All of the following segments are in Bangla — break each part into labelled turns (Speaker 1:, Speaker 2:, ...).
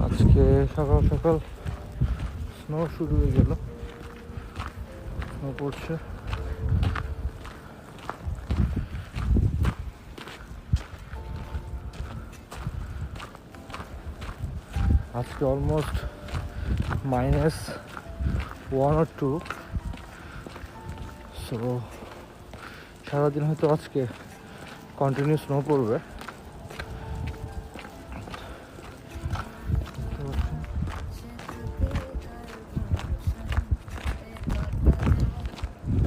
Speaker 1: আজকে সকাল সকাল স্নো শুরু হয়ে গেল, স্নো পড়ছে। আজকে অলমোস্ট -1 or 2, সো সারাদিন হয়তো আজকে কন্টিনিউ স্নো পড়বে।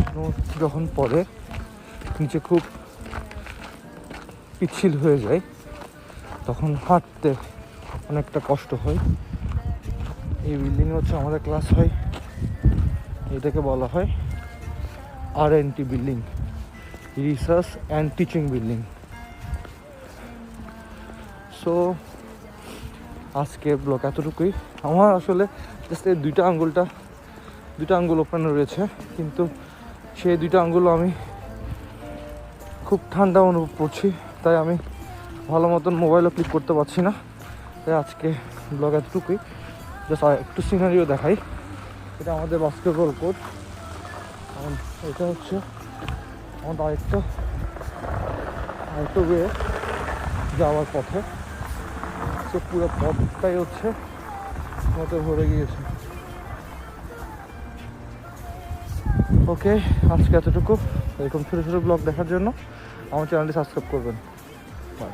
Speaker 1: স্নো যখন পড়ে নিচে খুব পিচ্ছিল হয়ে যায়, তখন হাঁটতে অনেকটা কষ্ট হয়। এই বিল্ডিং হচ্ছে আমাদের ক্লাস হয়, এটাকে বলা হয় RNT building, research and teaching building. So আজকে ব্লগ এতটুকুই। আমার আসলে জাস্ট এই দুইটা আঙ্গুল ওপেন রয়েছে, কিন্তু সেই দুইটা আঙ্গুলও আমি খুব ঠান্ডা অনুভব করছি, তাই আমি ভালো মতন মোবাইলও ক্লিক করতে পারছি না। তাই আজকে ব্লগ এতটুকুই। জাস্ট একটু সিনারিও দেখাই। এটা আমাদের বাস্কেটবল কোর্ট, এটা হচ্ছে আমাদের আরেকটা ওয়ে যাওয়ার পথে। তো পুরো পথটাই হচ্ছে মতো ভরে গিয়েছে। ওকে, আজকে এতটুকু। এরকম ছোটো ছোটো ব্লগ দেখার জন্য আমার চ্যানেলটি সাবস্ক্রাইব করবেন। বাই।